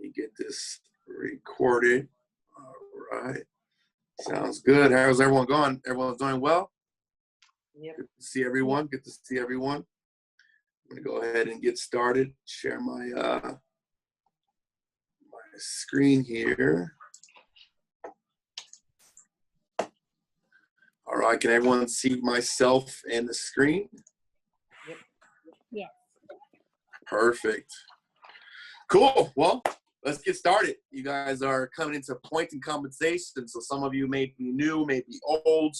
me get this recorded. All right. Sounds good. How's everyone going? Everyone's doing well? Yep. Good to see everyone. Good to see everyone. I'm going to go ahead and get started. Share my my screen here. All right. Can everyone see myself and the screen? Yep. Yes. Perfect. Cool. Well, let's get started. You guys are coming into point and compensation. So some of you may be new, may be old,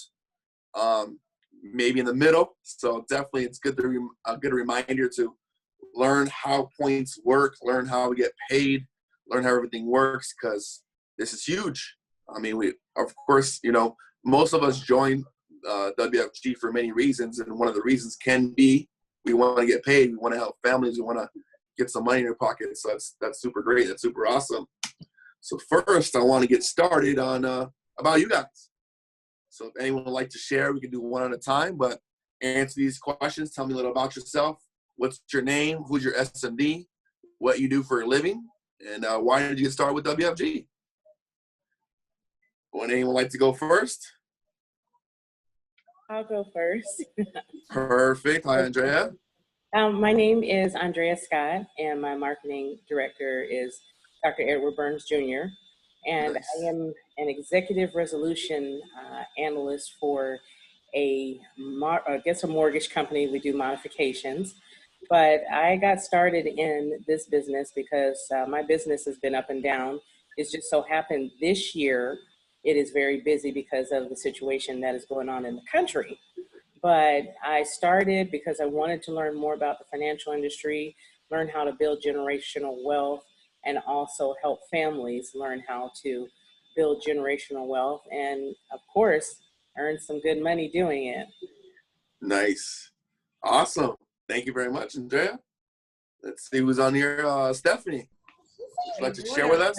maybe in the middle. So definitely it's good to a good reminder to learn how points work, learn how we get paid, learn how everything works, because this is huge. I mean, we, of course, you know, most of us join WFG for many reasons. And one of the reasons can be we want to get paid. We want to help families. We want to get some money in your pocket. So that's super great. That's super awesome. So first, I want to get started on about you guys. So if anyone would like to share, we can do one at a time, but answer these questions. Tell me a little about yourself. What's your name? Who's your SMD? What you do for a living? And why did you get started with WFG? Would anyone like to go first? I'll go first. Perfect. Hi, Andrea. My name is Andrea Scott, and my marketing director is Dr. Edward Burns Jr. And Nice. I am an executive resolution analyst for a mortgage company. We do modifications. But I got started in this business because my business has been up and down. It's just so happened this year it is very busy because of the situation that is going on in the country. But I started because I wanted to learn more about the financial industry, learn how to build generational wealth, and also help families learn how to build generational wealth, and of course, earn some good money doing it. Nice. Awesome. Thank you very much, Andrea. Let's see who's on here. Stephanie, would you like to share with us?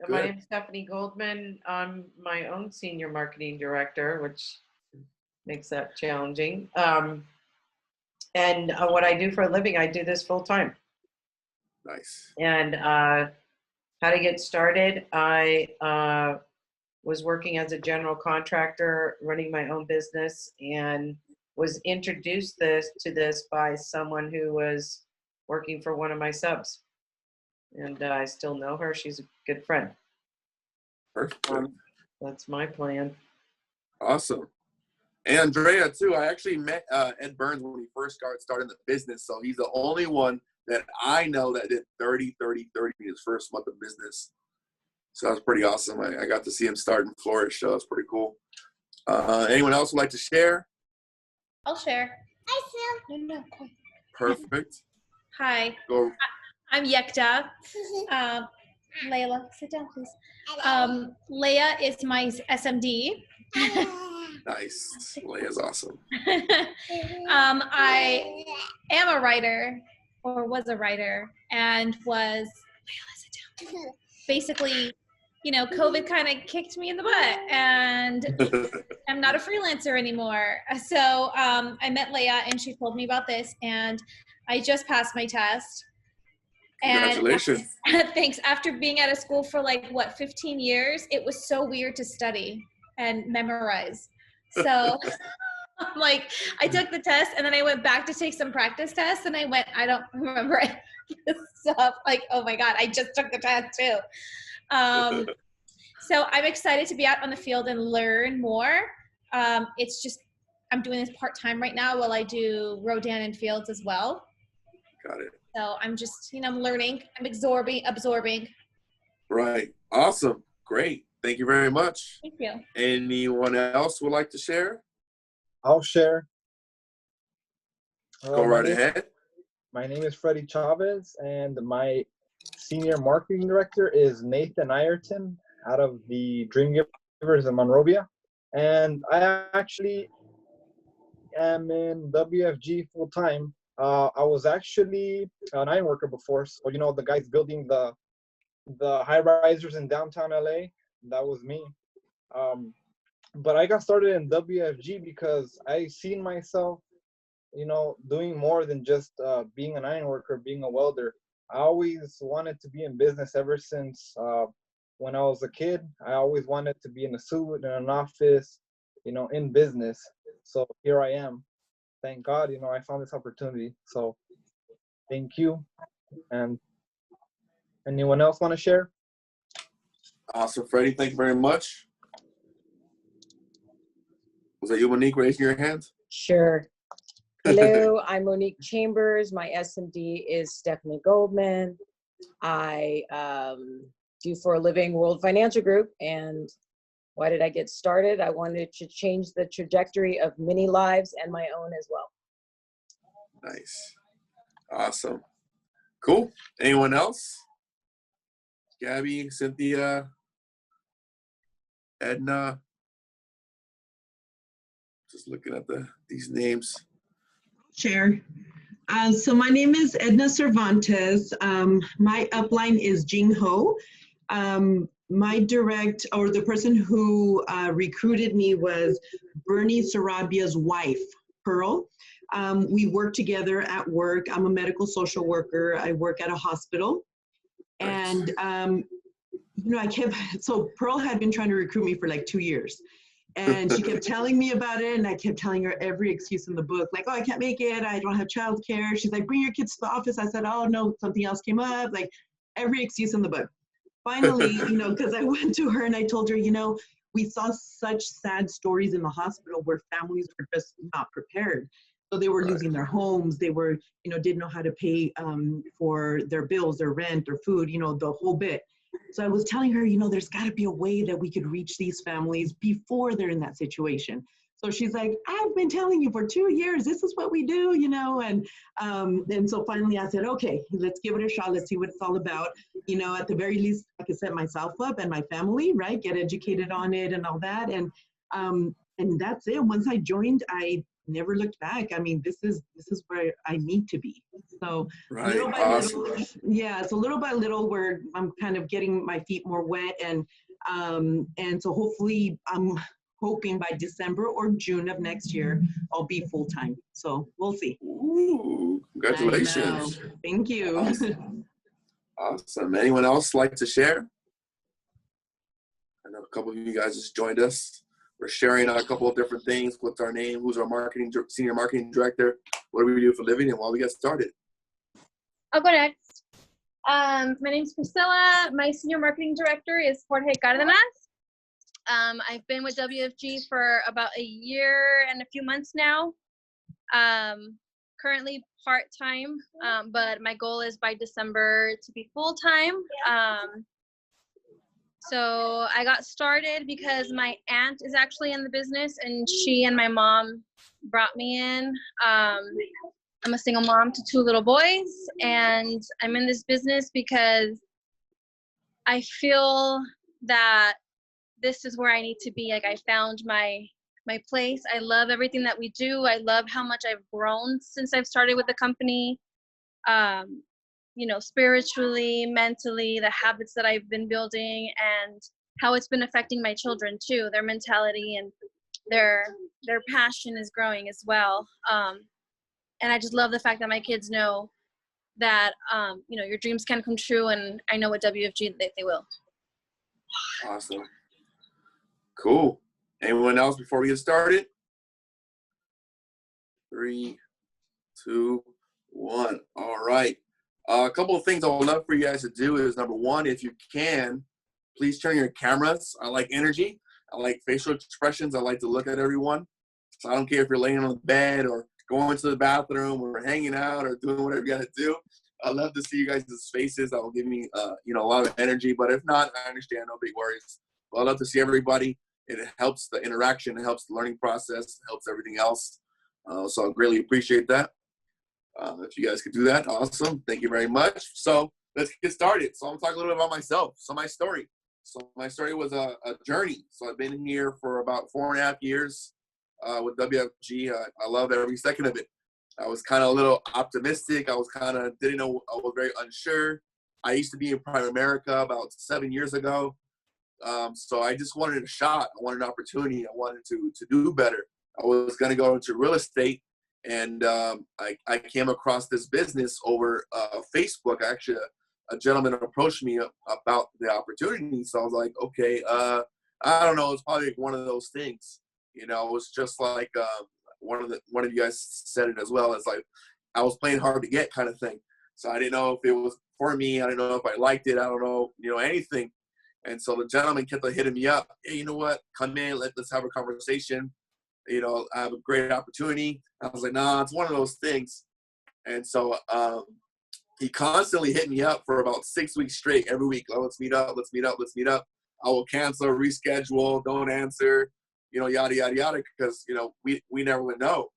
My name is Stephanie Goldman. I'm my own senior marketing director, which makes that challenging. And what I do for a living, I do this full time. Nice. And how to get started, I was working as a general contractor, running my own business, and was introduced to this by someone who was working for one of my subs. And I still know her. She's a good friend. Perfect. That's my plan. Awesome. And Andrea, too, I actually met Ed Burns when he first started the business. So he's the only one that I know that did 30, 30, 30 his first month of business. So that was pretty awesome. I got to see him start and flourish. So that's pretty cool. Anyone else would like to share? I'll share. Hi, Sam. No. Perfect. Hi. Go. I'm Yekta. Layla, sit down, please. Leah is my SMD. Nice. Leia's awesome. I am a writer, or was a writer, and was, Layla, sit down. Basically, you know, COVID kind of kicked me in the butt, and I'm not a freelancer anymore. So I met Leah, and she told me about this, and I just passed my test. Congratulations. And thanks. After being out of school for 15 years, it was so weird to study and memorize. So I'm like, I took the test and then I went back to take some practice tests and I don't remember this stuff. Like, oh my God, I just took the test too. So I'm excited to be out on the field and learn more. It's just, I'm doing this part-time right now while I do Rodan and Fields as well. Got it. So I'm just, I'm learning, I'm absorbing. Right. Awesome. Great. Thank you very much. Thank you. Anyone else would like to share? I'll share. Go right ahead. My name is Freddie Chavez, and my senior marketing director is Nathan Ireton out of the Dream Givers in Monrovia. And I actually am in WFG full time. I was actually an iron worker before, so the guys building the high risers in downtown LA. That was me. But I got started in WFG because I seen myself, doing more than just being an iron worker, being a welder. I always wanted to be in business ever since when I was a kid. I always wanted to be in a suit, in an office, in business. So here I am. Thank God, I found this opportunity. So thank you. And anyone else want to share? Awesome, Freddie. Thank you very much. Was that you, Monique, raising your hand? Sure. Hello, I'm Monique Chambers. My SMD is Stephanie Goldman. I do for a living World Financial Group. And why did I get started? I wanted to change the trajectory of many lives and my own as well. Nice. Awesome. Cool. Anyone else? Gabby, Cynthia, Edna. Just looking at these names. Share. So my name is Edna Cervantes. My upline is Jing Ho. The person who recruited me was Bernie Sarabia's wife, Pearl. We work together at work. I'm a medical social worker. I work at a hospital. And, so Pearl had been trying to recruit me for like 2 years. And she kept telling me about it, and I kept telling her every excuse in the book, like, oh, I can't make it, I don't have childcare. She's like, bring your kids to the office. I said, oh, no, something else came up, like every excuse in the book. Finally, because I went to her and I told her, we saw such sad stories in the hospital where families were just not prepared. So they were losing their homes. They were, didn't know how to pay for their bills, their rent, their food, the whole bit. So I was telling her, there's got to be a way that we could reach these families before they're in that situation. So she's like, I've been telling you for 2 years, this is what we do, and so finally I said, okay, let's give it a shot. Let's see what it's all about. At the very least, I could set myself up and my family, right? Get educated on it and all that. And that's it. Once I joined, I never looked back. I mean, this is where I need to be. So little by little, it's a little by little where I'm kind of getting my feet more wet, and so hopefully I'm hoping by December or June of next year I'll be full time. So we'll see. Ooh, congratulations! Thank you. Awesome. Anyone else like to share? I know a couple of you guys just joined us. We're sharing a couple of different things. What's our name? Who's our senior marketing director? What do we do for a living? And while we get started. I'll go next. My name's Priscilla. My senior marketing director is Jorge Cardenas. I've been with WFG for about a year and a few months now. Currently part-time, but my goal is by December to be full-time. So I got started because my aunt is actually in the business, and she and my mom brought me in. I'm a single mom to 2 little boys, and I'm in this business because I feel that this is where I need to be. Like, I found my place. I love everything that we do. I love how much I've grown since I've started with the company. Spiritually, mentally, the habits that I've been building, and how it's been affecting my children too. Their mentality and their passion is growing as well. And I just love the fact that my kids know that, your dreams can come true, and I know at WFG that they will. Awesome. Cool. Anyone else before we get started? 3, 2, 1. All right. A couple of things I would love for you guys to do is, number one, if you can, please turn your cameras. I like energy. I like facial expressions. I like to look at everyone. So I don't care if you're laying on the bed or going to the bathroom or hanging out or doing whatever you got to do. I love to see you guys' faces. That will give me, a lot of energy. But if not, I understand. No big worries. But I love to see everybody. It helps the interaction. It helps the learning process. It helps everything else. So I really appreciate that. If you guys could do that, awesome. Thank you very much. So let's get started. So I'm talking a little bit about myself. So my story. My story was a journey. So I've been here for about 4.5 years with WFG. I love every second of it. I was kind of a little optimistic. I was didn't know, I was very unsure. I used to be in Prime America about 7 years ago. So I just wanted a shot. I wanted an opportunity. I wanted to do better. I was going to go into real estate, And I came across this business over Facebook. Actually, a gentleman approached me about the opportunity. So I was like, okay, I don't know. It's probably like one of those things. You know, it was just like one of you guys said it as well. It's like I was playing hard to get kind of thing. So I didn't know if it was for me. I didn't know if I liked it. I don't know, anything. And so the gentleman kept hitting me up. Hey, you know what? Come in. Let's have a conversation. I have a great opportunity. I was like, nah, it's one of those things. And so he constantly hit me up for about 6 weeks straight, every week. Oh, let's meet up. Let's meet up. Let's meet up. I will cancel, reschedule, don't answer, yada, yada, yada, because, we never would know.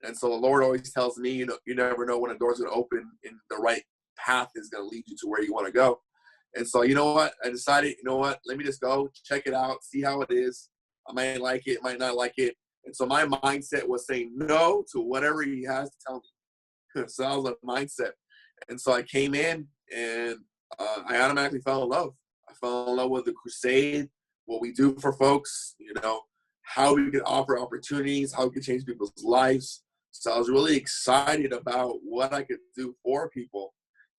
And so the Lord always tells me, you never know when a door's going to open and the right path is going to lead you to where you want to go. And so, you know what? I decided, let me just go check it out, see how it is. I might like it, might not like it. And so my mindset was saying no to whatever he has to tell me. So that was a mindset. And so I came in and I automatically fell in love. I fell in love with the crusade, what we do for folks, how we could offer opportunities, how we could change people's lives. So I was really excited about what I could do for people.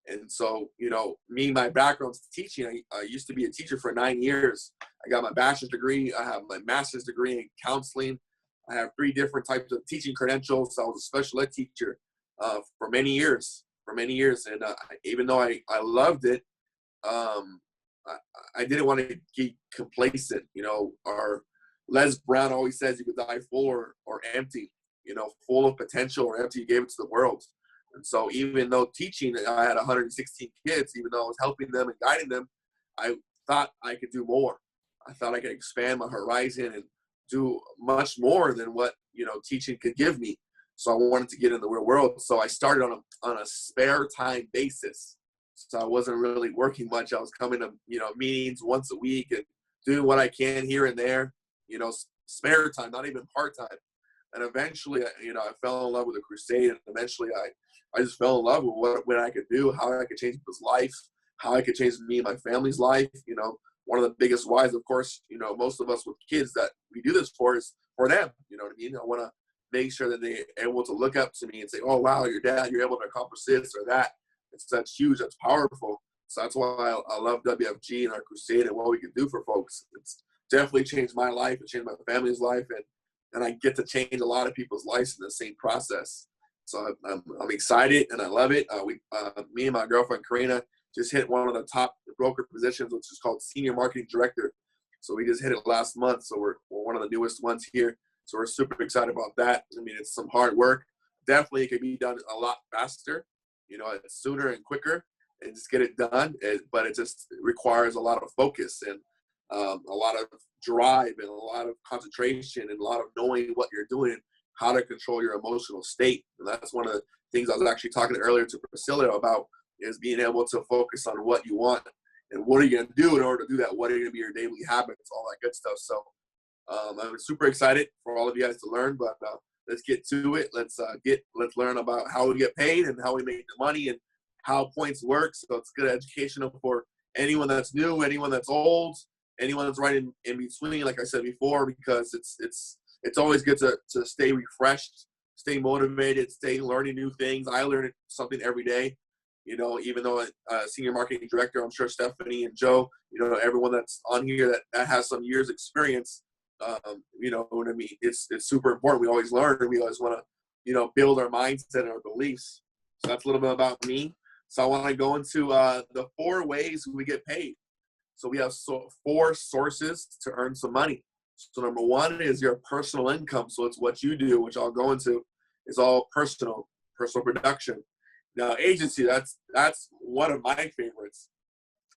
And so, me, my background's teaching. I used to be a teacher for 9 years. I got my bachelor's degree. I have my master's degree in counseling. I have 3 different types of teaching credentials. So I was a special ed teacher for many years. And even though I loved it, I didn't want to get complacent. Our Les Brown always says you could die full or empty, full of potential or empty, you gave it to the world. And so even though teaching, I had 116 kids, even though I was helping them and guiding them, I thought I could do more. I thought I could expand my horizon and do much more than what, teaching could give me. So I wanted to get in the real world. So I started on a spare time basis. So I wasn't really working much. I was coming to, meetings once a week and doing what I can here and there, spare time, not even part-time. And eventually, I fell in love with the crusade. And eventually I just fell in love with what I could do, how I could change people's life, how I could change me and my family's life. One of the biggest whys, of course, most of us with kids that we do this for is for them. You know what I mean? I want to make sure that they're able to look up to me and say, oh, wow, your dad, you're able to accomplish this or that. That's huge. That's powerful. So that's why I love WFG and our crusade and what we can do for folks. It's definitely changed my life. It changed my family's life. And I get to change a lot of people's lives in the same process. So I'm excited and I love it. Me and my girlfriend, Karina, just hit one of the top broker positions, which is called Senior Marketing Director. So we just hit it last month. So we're one of the newest ones here. So we're super excited about that. I mean, it's some hard work. Definitely it can be done a lot faster, sooner and quicker and just get it done. But it just requires a lot of focus and a lot of drive and a lot of concentration and a lot of knowing what you're doing, how to control your emotional state. And that's one of the things I was actually talking earlier to Priscilla about, is being able to focus on what you want and what are you going to do in order to do that. What are going to be your daily habits, all that good stuff. So I'm super excited for all of you guys to learn, but let's get to it. Let's learn about how we get paid and how we make the money and how points work. So it's good educational for anyone that's new, anyone that's old, anyone that's right in between, like I said before, because it's always good to stay refreshed, stay motivated, stay learning new things. I learn something every day. Even though senior marketing director, I'm sure Stephanie and Joe, everyone that's on here that has some years experience, what I mean? It's super important. We always learn. We always want to, build our mindset and our beliefs. So that's a little bit about me. So I want to go into the 4 ways we get paid. So we have 4 sources to earn some money. So number 1 is your personal income. So it's what you do, which I'll go into. It's all personal production. Now, agency, that's one of my favorites,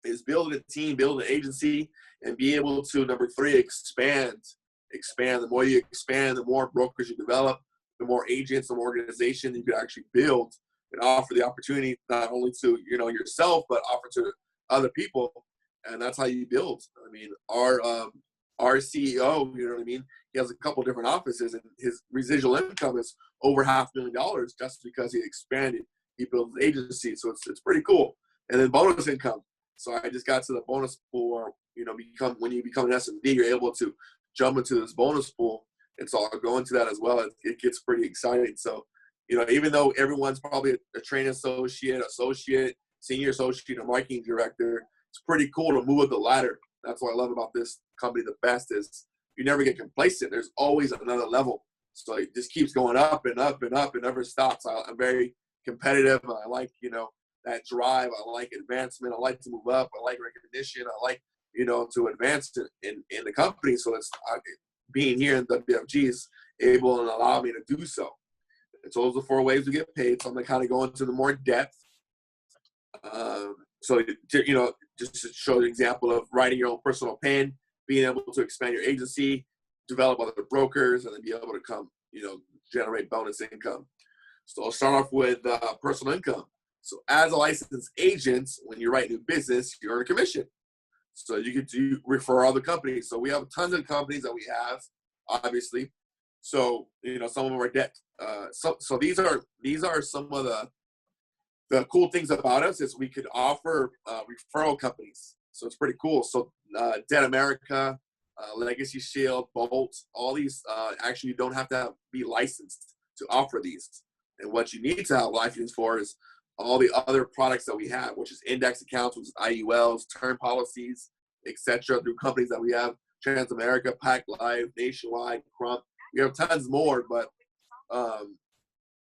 is building a team, build an agency, and be able to, number 3, expand. The more you expand, the more brokers you develop, the more agents, the more organization you can actually build and offer the opportunity not only to, yourself, but offer to other people. And that's how you build. I mean, our CEO, he has a couple different offices, and his residual income is over $500,000 just because he expanded. He built his agency, so it's pretty cool. And then bonus income. So I just got to the bonus pool, or when you become an SMD, you're able to jump into this bonus pool. And so I'll go into that as well. It gets pretty exciting. So even though everyone's probably a trained associate, senior associate, or marketing director, it's pretty cool to move up the ladder. That's what I love about this company the best is you never get complacent. There's always another level. So it just keeps going up and up and up and never stops. I'm very competitive. I like, that drive. I like advancement. I like to move up. I like recognition. I like, to advance in the company. So it's being here in WFG is able and allow me to do so. And so those are 4 ways we get paid. So I'm going to kind of go into the more depth. So, just to show the example of writing your own personal pen, being able to expand your agency, develop other brokers, and then be able to come, generate bonus income. So I'll start off with personal income. So as a licensed agent, when you write new business, you earn a commission. So you can refer other companies. So we have tons of companies that we have, obviously. So, some of them are debt. So these are some of the cool things about us is we could offer referral companies. So it's pretty cool. So Debt America, Legacy Shield, Bolt, all these actually you don't have to be licensed to offer these. And what you need to have license for is all the other products that we have, which is index accounts, which is IULs, term policies, etc. through companies that we have, Transamerica, Pac Life, Nationwide, Crump. We have tons more, but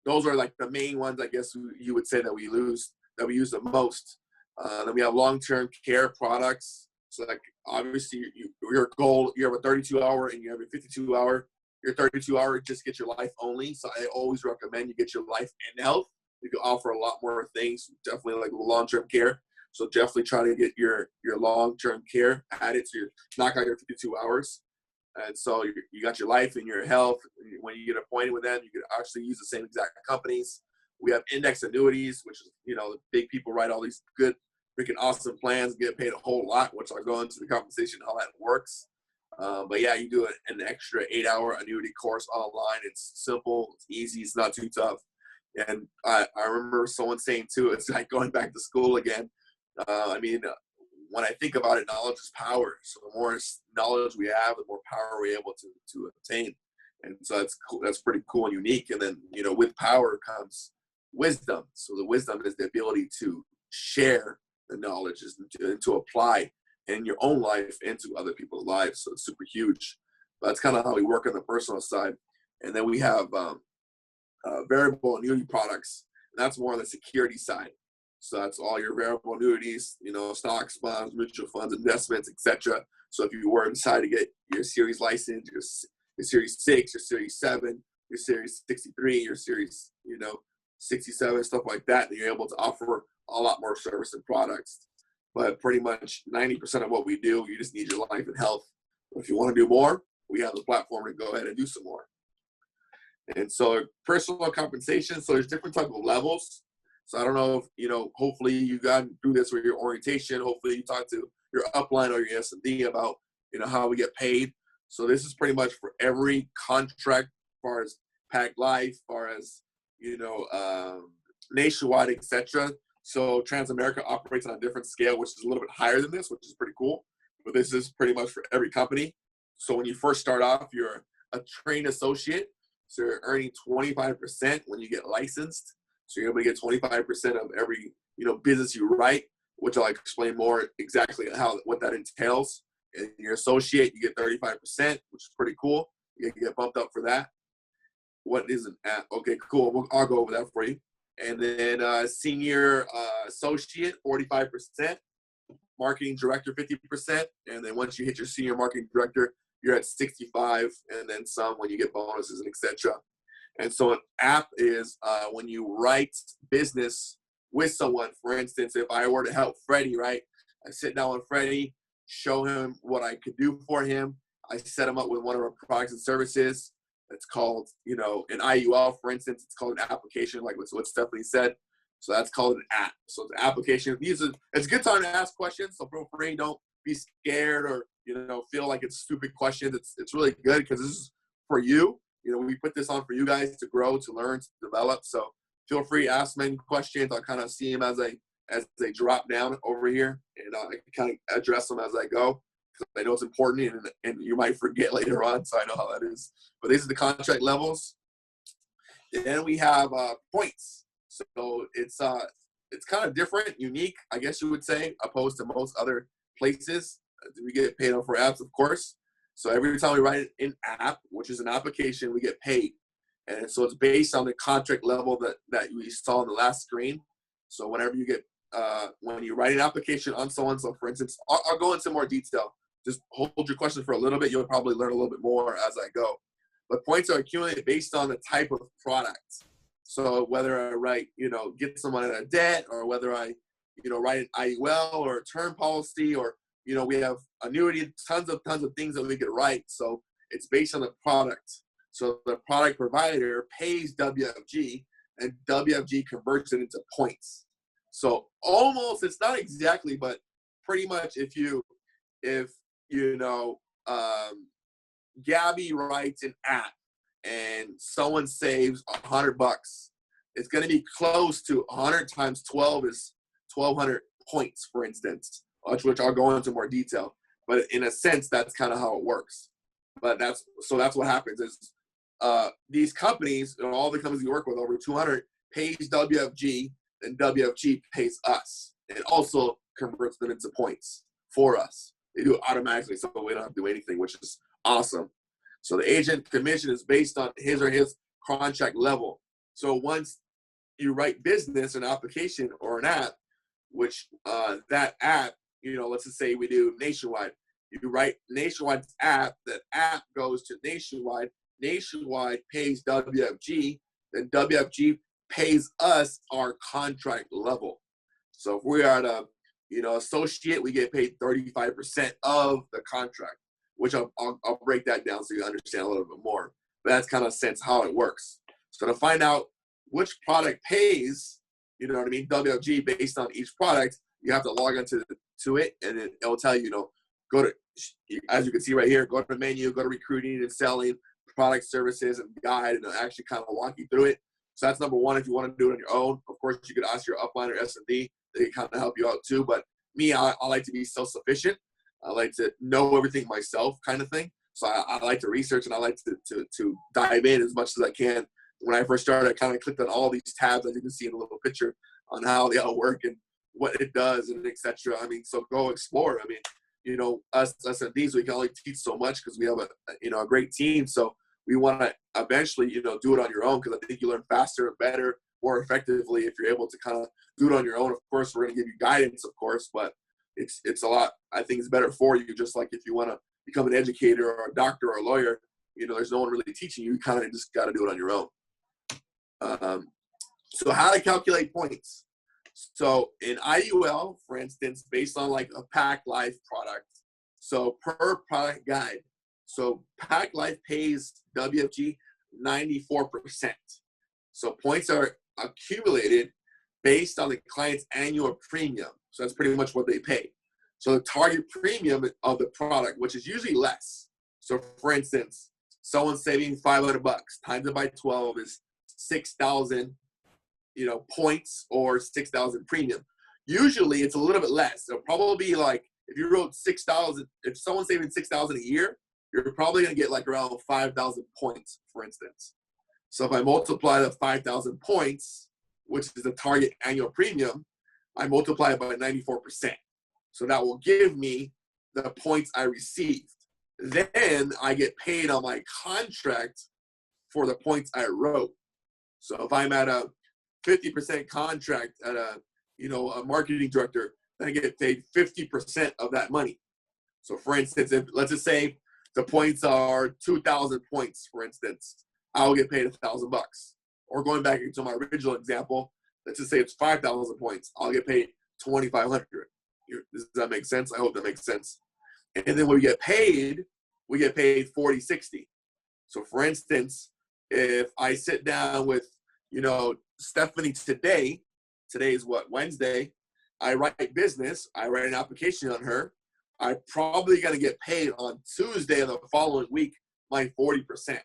those are like the main ones, I guess you would say that we use the most. Then we have long-term care products. So like obviously your goal, you have a 32-hour and you have a 52-hour. Your 32-hour just get your life only. So I always recommend you get your life and health. You can offer a lot more things, definitely like long-term care. So definitely try to get your long-term care added to knock out your 52 hours. And so you got your life and your health. When you get appointed with them, you can actually use the same exact companies. We have index annuities, which is, the big people write all these good, freaking awesome plans, get paid a whole lot, which I'll go into the compensation, how that works. But yeah, you do an extra 8-hour annuity course online. It's simple, it's easy, it's not too tough. And I remember someone saying too, it's like going back to school again. When I think about it, knowledge is power. So the more knowledge we have, the more power we're able to obtain. And so that's cool. That's pretty cool and unique. And then, with power comes wisdom. So the wisdom is the ability to share the knowledge and to apply in your own life and to other people's lives. So it's super huge. But that's kind of how we work on the personal side. And then we have variable annuity products. And that's more on the security side. So that's all your variable annuities, stocks, bonds, mutual funds, investments, etc. So if you were to decide to get your series license, your series 6, your series 7, your series 63, your series, 67, stuff like that, then you're able to offer a lot more service and products. But pretty much 90% of what we do, you just need your life and health. If you want to do more, we have the platform to go ahead and do some more. And so personal compensation, so there's different type of levels. So I don't know if, hopefully you got through this with your orientation. Hopefully you talk to your upline or your S&D about, how we get paid. So this is pretty much for every contract as far as Pac Life, as far as, Nationwide, etc. So Transamerica operates on a different scale, which is a little bit higher than this, which is pretty cool. But this is pretty much for every company. So when you first start off, you're a trained associate. So you're earning 25% when you get licensed. So you're able to get 25% of every, business you write, which I'll explain more exactly what that entails. And your associate, you get 35%, which is pretty cool. You get bumped up for that. What is an app? Okay, cool. I'll go over that for you. And then senior associate, 45%. Marketing director, 50%. And then once you hit your senior marketing director, you're at 65, and then some when you get bonuses and etc. And so an app is when you write business with someone. For instance, if I were to help Freddie, right? I sit down with Freddie, show him what I could do for him. I set him up with one of our products and services. It's called, an IUL, for instance. It's called an application, like what Stephanie said. So that's called an app. So it's an application. It's a good time to ask questions. So feel free, don't be scared or feel like it's stupid questions. It's really good because this is for you. We put this on for you guys to grow, to learn, to develop. So feel free to ask many questions. I'll kind of see them as they drop down over here, and I kind of address them as I go because I know it's important, and you might forget later on. So I know how that is. But these are the contract levels. Then we have points. So it's kind of different, unique, I guess you would say, opposed to most other places. We get paid for apps, of course. So every time we write an app, which is an application, we get paid. And so it's based on the contract level that we saw on the last screen. So whenever you get, when you write an application on so-and-so, for instance, I'll go into more detail. Just hold your question for a little bit. You'll probably learn a little bit more as I go. But points are accumulated based on the type of product. So whether I write, get someone out of debt, or whether I, write an IUL or a term policy, or, we have annuity, tons of things that we could write. So it's based on the product. So the product provider pays WFG, and WFG converts it into points. So almost, it's not exactly, but pretty much if Gabby writes an app and someone saves $100, it's going to be close to 100 times 12 is 1,200 points, for instance, which I'll go into more detail. But in a sense, that's kind of how it works. But that's what happens is these companies, all the companies we work with, over 200, pays WFG, and WFG pays us. It also converts them into points for us. They do it automatically, so we don't have to do anything, which is awesome. So the agent commission is based on his or his contract level. So once you write business, an application or an app, which that app, let's just say we do Nationwide. You write Nationwide's app, that app goes to Nationwide. Nationwide pays WFG, then WFG pays us our contract level. So if we are at associate, we get paid 35% of the contract, which I'll break that down so you understand a little bit more. But that's kind of sense how it works. So to find out which product pays, WFG based on each product, you have to log into it, and it'll tell you, go to, as you can see right here, go to the menu, go to recruiting and selling, product services, and guide, and it'll actually kind of walk you through it. So that's number one. If you want to do it on your own, of course, you could ask your upline or S&D. They can kind of help you out too. But me, I like to be self-sufficient. I like to know everything myself, kind of thing. So I like to research, and I like to dive in as much as I can. When I first started, I kind of clicked on all these tabs, as you can see in a little picture, on how they all work and what it does, and etc. So go explore. Us S&Ds, we can only teach so much because we have a great team. So we want to eventually, do it on your own, because I think you learn faster, better, more effectively if you're able to kind of do it on your own. Of course, we're going to give you guidance, of course, but it's a lot. I think it's better for you. Just like if you want to become an educator or a doctor or a lawyer, there's no one really teaching you. You kind of just got to do it on your own. So how to calculate points. So in IUL, for instance, based on like a Pack Life product, so per product guide, so Pack Life pays WFG 94%. So points are accumulated based on the client's annual premium. So that's pretty much what they pay. So the target premium of the product, which is usually less. So for instance, someone saving $500, times it by 12 is 6,000, points, or 6,000 premium. Usually it's a little bit less. It'll probably be like, if you wrote 6,000, if someone's saving 6,000 a year, you're probably going to get like around 5,000 points, for instance. So if I multiply the 5,000 points, which is the target annual premium, I multiply it by 94%. So that will give me the points I received. Then I get paid on my contract for the points I wrote. So if I'm at a 50% contract at a marketing director, then I get paid 50% of that money. So for instance, if let's just say the points are 2,000 points, for instance, I'll get paid $1,000. Or going back into my original example, let's just say it's 5,000 points, I'll get paid 2,500. Does that make sense? I hope that makes sense. And then when we get paid 40/60. So for instance, if I sit down with, Stephanie today is what, Wednesday, I write business, I write an application on her, I'm probably going to get paid on Tuesday of the following week, my 40%.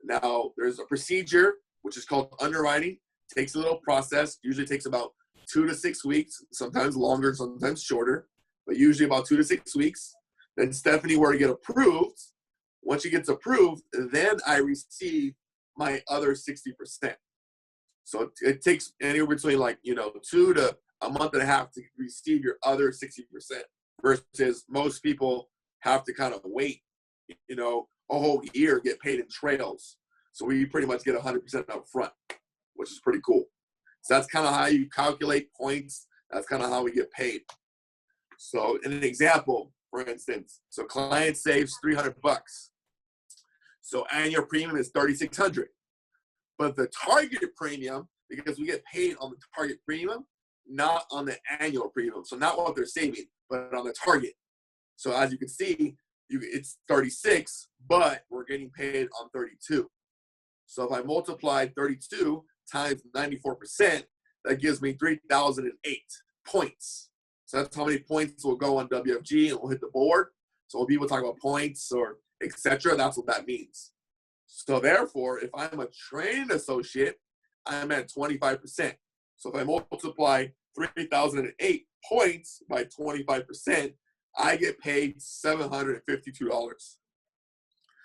Now, there's a procedure, which is called underwriting. It takes a little process, usually takes about 2 to 6 weeks, sometimes longer, sometimes shorter, but usually about 2 to 6 weeks. Then Stephanie were to get approved. Once she gets approved, then I receive my other 60%. So it takes anywhere between 2 to a month and a half to receive your other 60%, versus most people have to kind of wait, a whole year, get paid in trails. So we pretty much get 100% up front, which is pretty cool. So that's kind of how you calculate points. That's kind of how we get paid. So in an example, for instance, so client saves $300. So annual premium is $3,600. But the target premium, because we get paid on the target premium, not on the annual premium. So not what they're saving, but on the target. So as you can see, it's 36, but we're getting paid on 32. So if I multiply 32 times 94%, that gives me 3,008 points. So that's how many points will go on WFG and we'll hit the board. So when people talk about points or etc., that's what that means. So therefore, if I'm a training associate, I'm at 25%. So if I multiply 3,008 points by 25%, I get paid $752.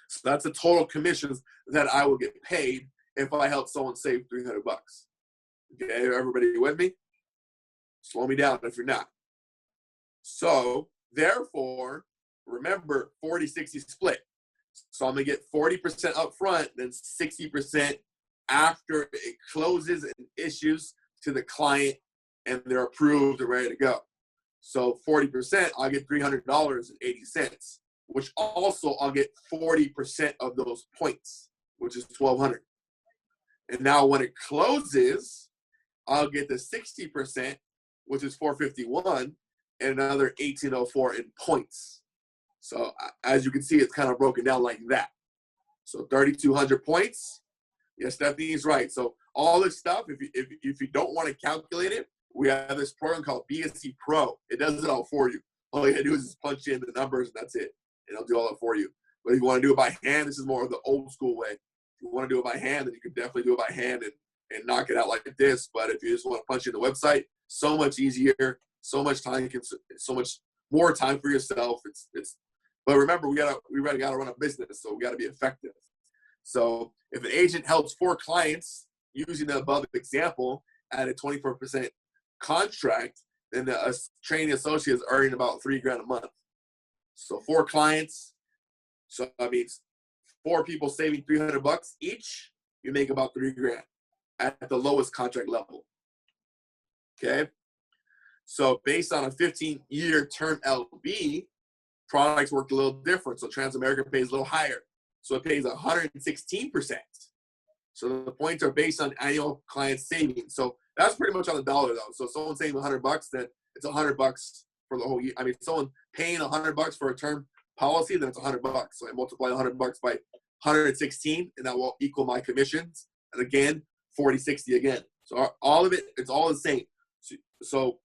So that's the total commissions that I will get paid if I help someone save $300. Okay, everybody with me? Slow me down if you're not. So therefore, remember 40-60 split. So I'm gonna get 40% up front, then 60% after it closes and issues to the client and they're approved and ready to go. So 40%, I'll get $300.80, which also I'll get 40% of those points, which is $1,200. And now when it closes, I'll get the 60%, which is $451, and another $1,804 in points. So as you can see, it's kind of broken down like that. So 3,200 points. Yeah, Stephanie's right. So all this stuff, if you don't want to calculate it, we have this program called BSC Pro. It does it all for you. All you gotta do is just punch in the numbers and that's it. And it'll do all that for you. But if you want to do it by hand, this is more of the old school way. If you want to do it by hand, then you can definitely do it by hand and knock it out like this. But if you just want to punch in the website, so much easier, so much time, so much more time for yourself. But remember, we gotta run a business, so we gotta be effective. So if an agent helps 4 clients using the above example at a 24% contract, then a training associate is earning about $3,000 a month. So 4 clients, so that means 4 people saving $300 each, you make about $3,000 at the lowest contract level. Okay. So based on a 15-year term LB, products work a little different. So Transamerica pays a little higher. So it pays 116%. So the points are based on annual client savings. So that's pretty much on the dollar though. So if someone's saving $100, then it's $100 for the whole year. I mean, if someone paying $100 for a term policy, then it's $100. So I multiply $100 by 116, and that will equal my commissions. And again, 40-60 again. So all of it, it's all the same. So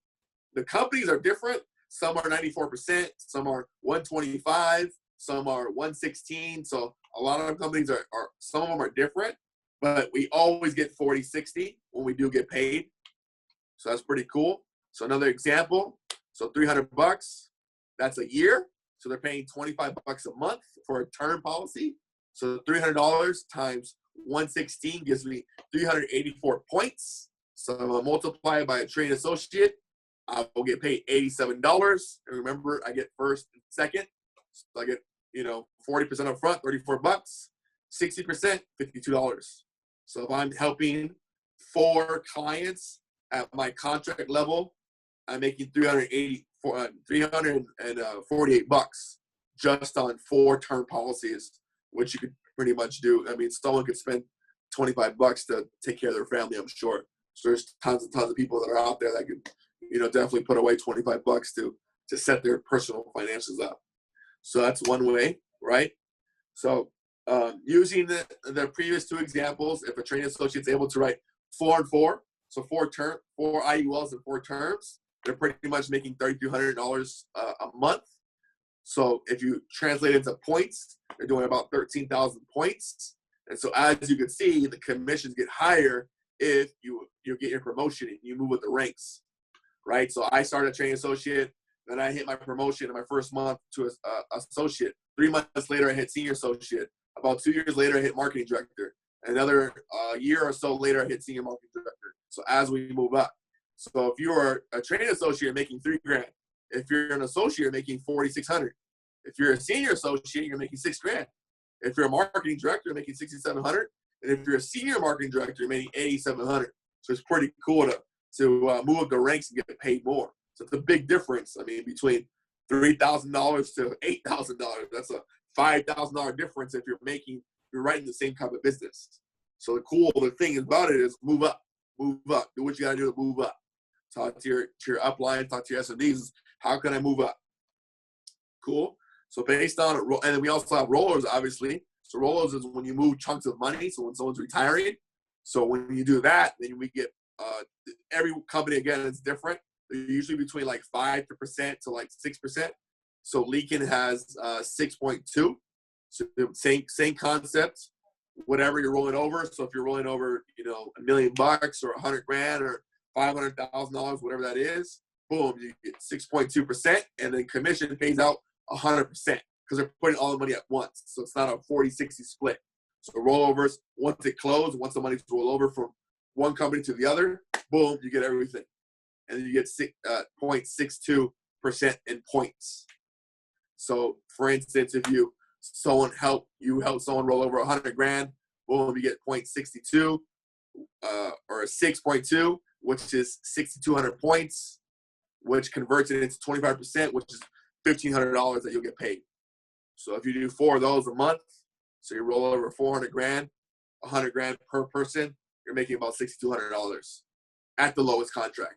the companies are different. Some are 94%, some are 125, some are 116. So a lot of companies are some of them are different, but we always get 40-60 when we do get paid. So that's pretty cool. So another example, so $300, that's a year. So they're paying $25 a month for a term policy. So $300 times 116 gives me 384 points. So I'm gonna multiply it by a trade associate. I will get paid $87. And remember, I get first and second. So I get, 40% up front, $34. 60%, $52. So if I'm helping 4 clients at my contract level, I'm making $348 just on 4 term policies, which you could pretty much do. I mean, someone could spend $25 to take care of their family, I'm sure. So there's tons and tons of people that are out there that could, definitely put away $25 to set their personal finances up. So that's one way, right? So using the previous 2 examples, if a training associate is able to write 4 and 4, so 4 IULs and 4 terms, they're pretty much making $3,200 a month. So if you translate it into points, they're doing about 13,000 points. And so as you can see, the commissions get higher if you get your promotion and you move with the ranks, right? So I started a training associate, then I hit my promotion in my first month to associate. 3 months later, I hit senior associate. About 2 years later, I hit marketing director. Another year or so later, I hit senior marketing director. So as we move up. So if you are a training associate, you're making $3,000. If you're an associate, you're making $4,600. If you're a senior associate, you're making $6,000. If you're a marketing director, you're making $6,700. And if you're a senior marketing director, you're making $8,700. So it's pretty cool to move up the ranks and get paid more. So it's a big difference. I mean, between $3,000 to $8,000. That's a $5,000 difference if you're right in the same type of business. So the thing about it is move up. Do what you got to do to move up. Talk to your upline, talk to your SMDs. How can I move up? Cool. So based on, and then we also have rollers, obviously. So rollers is when you move chunks of money. So when someone's retiring. So when you do that, then we get, every company, again, is different. They're usually between like 5% to like 6%. So Leakin has 6.2. So same concept, whatever you're rolling over. So if you're rolling over, $1 million or $100,000 or $500,000, whatever that is, boom, you get 6.2%, and then commission pays out 100% because they're putting all the money at once. So it's not a 40-60 split. So rollovers, once it closes, once the money's roll over from one company to the other, boom, you get everything. And then you get 0.62% in points. So for instance, if you help someone roll over $100,000, boom, you get 0.62 or 6.2, which is 6,200 points, which converts it into 25%, which is $1,500 that you'll get paid. So if you do 4 of those a month, so you roll over $400,000, $100,000 per person, you're making about $6,200 at the lowest contract.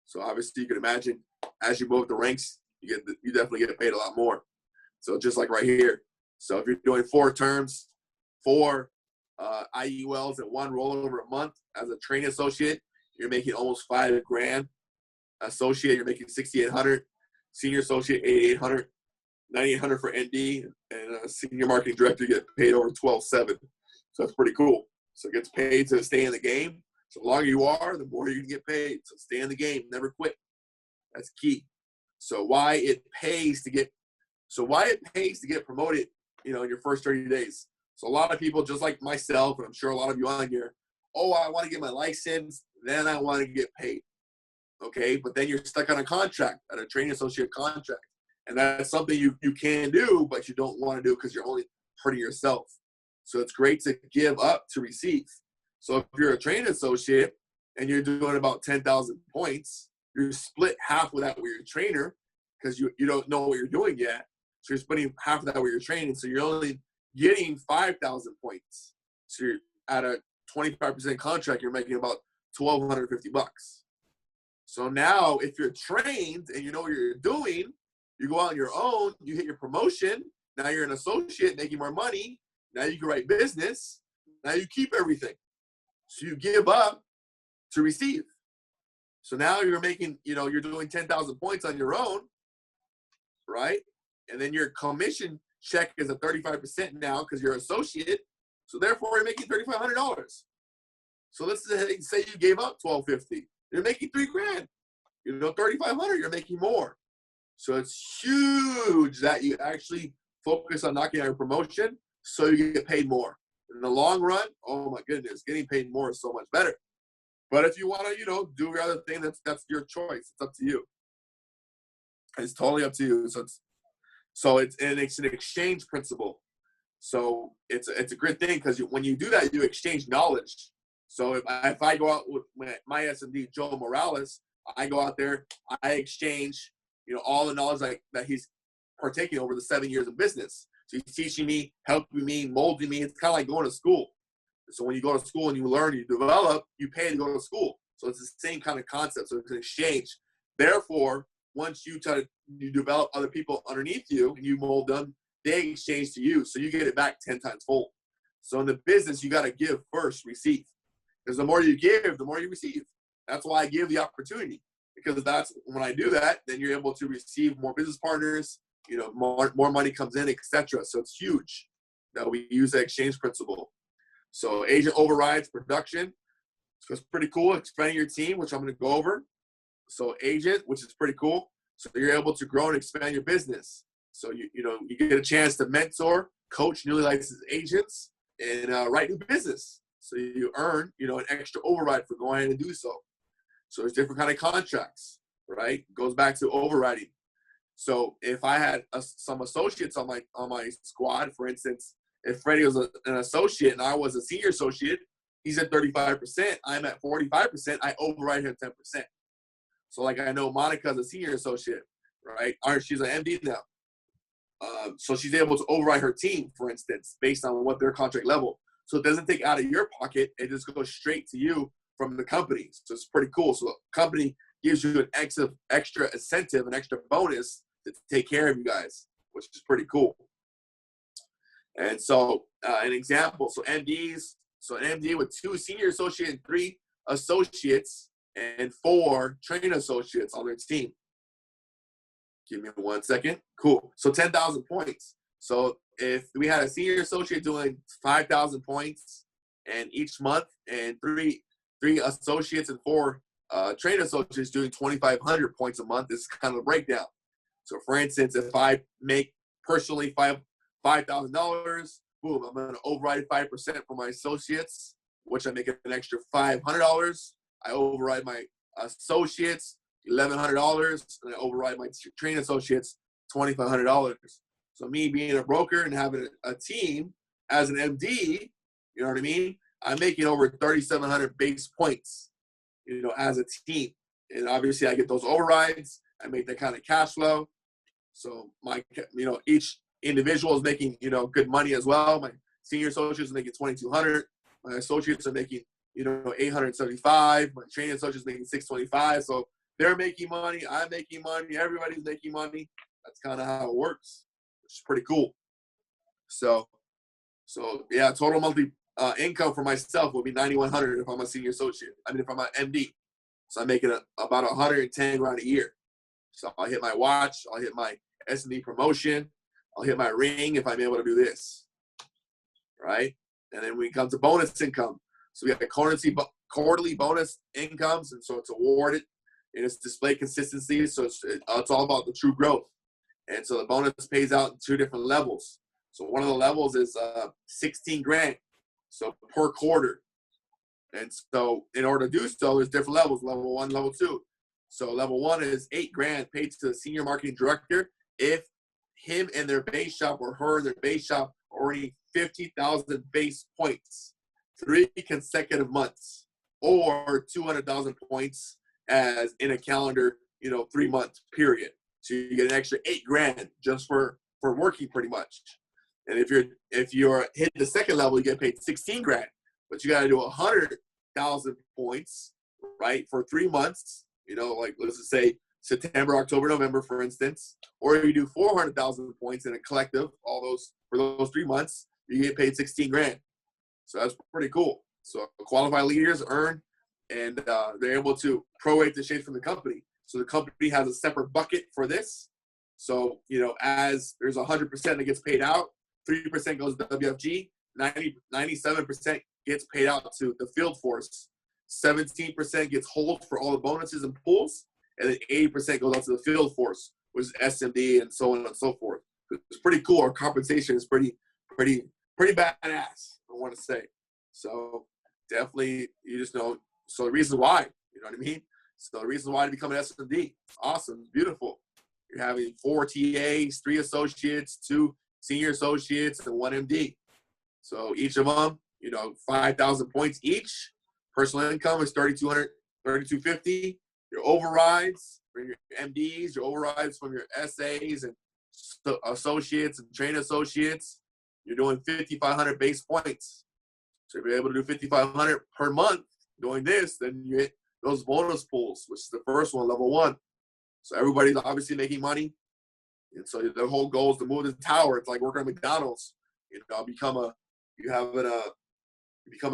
So obviously you can imagine as you move the ranks, you definitely get paid a lot more. So just like right here. So if you're doing 4 terms, 4 IULs and 1 rollover a month as a training associate, you're making almost $5,000. Associate, you're making $6,800. Senior associate, $8,800. $9,800 for ND, and a senior marketing director, you get paid over $12,700. So that's pretty cool. So it gets paid to stay in the game. So the longer you are, the more you can get paid. So stay in the game, never quit. That's key. So why it pays to get promoted, in your first 30 days. So a lot of people, just like myself, and I'm sure a lot of you on here, I want to get my license, then I want to get paid. Okay, but then you're stuck on a contract, at a training associate contract. And that's something you can do, but you don't want to do because you're only hurting yourself. So it's great to give up to receive. So if you're a training associate and you're doing about 10,000 points, you're split half of that with your trainer because you don't know what you're doing yet. So you're splitting half of that with your training. So you're only getting 5,000 points. So you're at a 25% contract, you're making about $1,250. So now if you're trained and you know what you're doing, you go out on your own, you hit your promotion, now you're an associate making more money, now you can write business, now you keep everything. So you give up to receive. So now you're making, you're doing 10,000 points on your own, right? And then your commission check is at 35% now because you're an associate. So therefore you're making $3,500. So let's say you gave up $1,250. You're making $3,000. $3,500, you're making more. So it's huge that you actually focus on knocking out your promotion so you get paid more. In the long run, oh my goodness, getting paid more is so much better. But if you want to, do your other thing, that's your choice. It's up to you. It's totally up to you. So it's an exchange principle. So it's a good thing because when you do that, you exchange knowledge. So if I go out with my SMD, Joe Morales, I go out there, I exchange all the knowledge that he's partaking over the 7 years of business. So he's teaching me, helping me, molding me. It's kind of like going to school. So when you go to school and you learn, you develop, you pay to go to school. So it's the same kind of concept. So it's an exchange. Therefore, once you develop other people underneath you and you mold them, they exchange to you. So you get it back 10 times fold. So in the business, you got to give first, receive. Because the more you give, the more you receive. That's why I give the opportunity. Because that's when I do that, then you're able to receive more business partners, more money comes in, etc. So it's huge that we use the exchange principle. So agent overrides production. So it's pretty cool. Expanding your team, which I'm going to go over. So agent, which is pretty cool. So you're able to grow and expand your business. So you get a chance to mentor, coach newly licensed agents. and write new business. So you earn, an extra override for going ahead and do so. So there's different kind of contracts, right? Goes back to overriding. So if I had some associates on my squad, for instance, if Freddie was an associate and I was a senior associate, he's at 35%, I'm at 45%, I override him 10%. So like I know Monica's a senior associate, right? Or she's an MD now. So she's able to override her team, for instance, based on what their contract level. So it doesn't take out of your pocket. It just goes straight to you from the company. So it's pretty cool. So the company gives you an extra incentive, an extra bonus to take care of you guys, which is pretty cool. And so an example, so MDs, so an MD with 2 senior associates and 3 associates and 4 training associates on their team. Give me 1 second. Cool. So 10,000 points. So if we had a senior associate doing 5,000 points and each month, and three associates and 4 training associates doing 2,500 points a month, this is kind of a breakdown. So for instance, if I make personally $5,000, boom, I'm going to override 5% for my associates, which I make an extra $500. I override my associates $1,100, and I override my training associates $2,500. So me being a broker and having a team as an MD, you know what I mean? I'm making over 3,700 base points, as a team. And obviously I get those overrides. I make that kind of cash flow. So my, each individual is making, good money as well. My senior associates are making 2,200. My associates are making, 875. My training associates making 625. So they're making money. I'm making money. Everybody's making money. That's kind of how it works, which is pretty cool. So yeah, total monthly income for myself would be $9,100 if I'm a senior associate. If I'm an MD. So I'm making about 110 grand a year. So I'll hit my watch. I'll hit my S&D promotion. I'll hit my ring if I'm able to do this, right? And then when it comes to bonus income, so we have quarterly bonus incomes, and so it's awarded and it's display consistency. So it's all about the true growth. And so the bonus pays out in 2 different levels. So one of the levels is 16 grand, so per quarter. And so in order to do so, there's different levels, level 1, level 2. So level 1 is 8 grand paid to the senior marketing director if him and their base shop or her and their base shop are earning 50,000 base points 3 consecutive months, or 200,000 points as in a calendar, 3-month period. So you get an extra 8 grand just for working pretty much. And if you're hitting the second level, you get paid 16 grand, but you got to do 100,000 points, right, for 3 months. Like let's just say September, October, November, for instance, or you do 400,000 points in a collective, all those for those 3 months, you get paid 16 grand. So that's pretty cool. So qualified leaders earn, and they're able to prorate the shares from the company. So the company has a separate bucket for this. So, as there's 100% that gets paid out, 3% goes to WFG, 97% gets paid out to the field force, 17% gets hold for all the bonuses and pools, and then 80% goes out to the field force, which is SMD and so on and so forth. It's pretty cool. Our compensation is pretty badass, I want to say. So definitely, you just know. So the reason why, you know what I mean? So the reason why to become an SMD, awesome, it's beautiful. You're having 4 TAs, 3 associates, 2 senior associates, and 1 MD. So each of them, 5,000 points each. Personal income is 3,200, 3,250. Your overrides for your MDs, your overrides from your SAs and associates and trained associates, you're doing 5,500 base points. So if you're able to do 5,500 per month doing this, then you hit those bonus pools, which is the first one, level 1. So everybody's obviously making money. And so the whole goal is to move the tower. It's like working at McDonald's. Become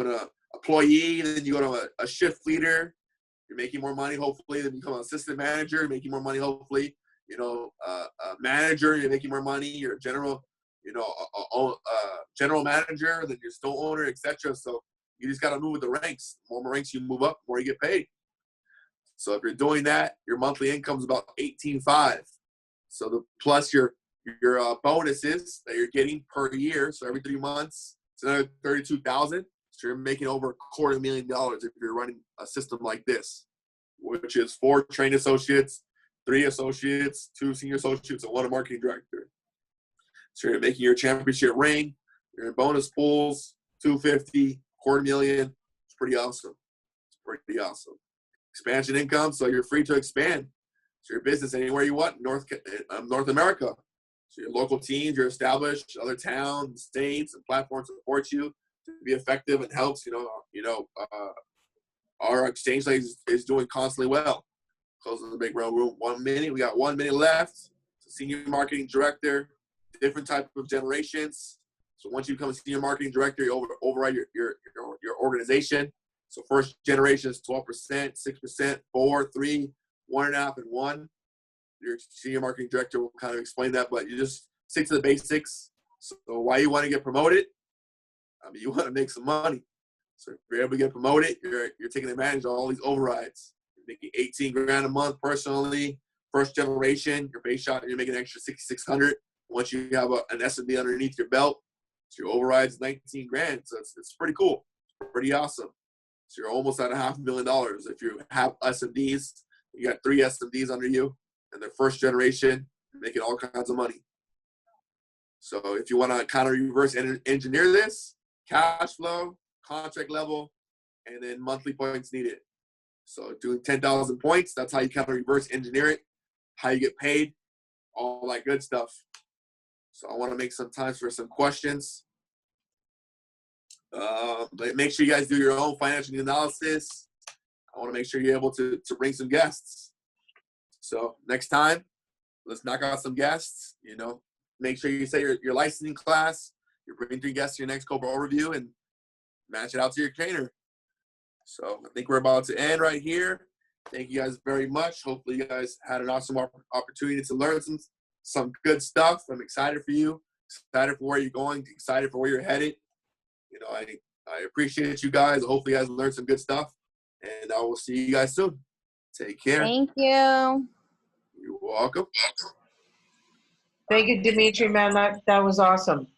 an employee, then you go to a shift leader. You're making more money, hopefully. Then you become an assistant manager, you're making more money, hopefully. A manager, you're making more money. You're a general, general manager, then you're store owner, etc. So you just got to move with the ranks. The more ranks you move up, the more you get paid. So if you're doing that, your monthly income is about $18,500. So plus your bonuses that you're getting per year. So every 3 months, It's another 32,000. So you're making over $250,000 if you're running a system like this, which is 4 trained associates, 3 associates, 2 senior associates, and 1 marketing director. So you're making your championship ring, you're in bonus pools, 250, $250,000. It's pretty awesome. It's pretty awesome. Expansion income, so you're free to expand. So your business anywhere you want, North America. So your local teams, you're established, other towns, states, and platforms support you to be effective and helps. Our exchange rate is doing constantly well. Closing the big room. 1 minute. We got 1 minute left. So senior marketing director, different type of generations. So once you become a senior marketing director, you override your organization. So first generation is 12%, 6%, 4, 3, 1.5, and 1. Your senior marketing director will kind of explain that, but you just stick to the basics. So why you want to get promoted? I mean, you want to make some money. So if you're able to get promoted, you're taking advantage of all these overrides. You're making 18 grand a month personally. First generation, your base shot, you're making an extra 6,600. Once you have an SMB underneath your belt, so your override's 19 grand. So it's pretty cool. It's pretty awesome. So you're almost at $500,000. If you have SMDs, you got 3 SMDs under you, and they're first generation, you're making all kinds of money. So if you want to kind of reverse engineer this, cash flow, contract level, and then monthly points needed. So doing 10,000 points, that's how you kind of reverse engineer it, how you get paid, all that good stuff. So I want to make some time for some questions. But make sure you guys do your own financial analysis. I want to make sure you're able to bring some guests. So next time, let's knock out some guests. Make sure you say your licensing class. You're bringing 3 guests to your next Cobra overview and match it out to your trainer. So I think we're about to end right here. Thank you guys very much. Hopefully you guys had an awesome opportunity to learn some good stuff. I'm excited for you, excited for where you're going, excited for where you're headed. I appreciate you guys. Hopefully you guys learned some good stuff, and I will see you guys soon. Take care. Thank you. You're welcome. Thank you, Dimitri, man. That was awesome.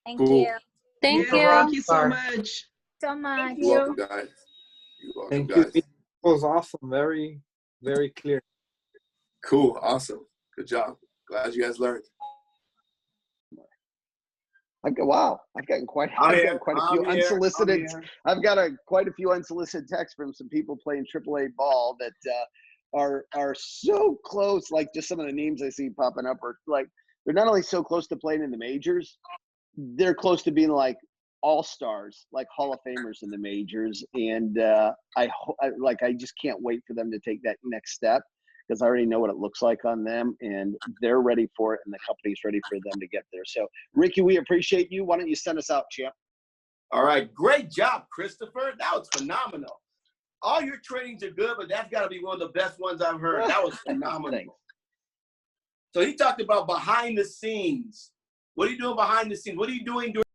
Thank Cool. you Thank Yeah, you. thank you so much. so much. You're welcome, guys. You're welcome, Thank guys. you. It was awesome. Very, very clear. Cool. Awesome. Good job. Glad you guys learned. Wow, I've gotten quite a few unsolicited. I've got quite a few unsolicited texts from some people playing AAA ball that are so close. Like just some of the names I see popping up are like they're not only so close to playing in the majors, they're close to being like all-stars, like Hall of Famers in the majors. And I just can't wait for them to take that next step, because I already know what it looks like on them, and they're ready for it, and the company's ready for them to get there. So, Ricky, we appreciate you. Why don't you send us out, champ? All right. Great job, Christopher. That was phenomenal. All your trainings are good, but that's got to be one of the best ones I've heard. That was phenomenal. So he talked about behind the scenes. What are you doing behind the scenes? What are you doing during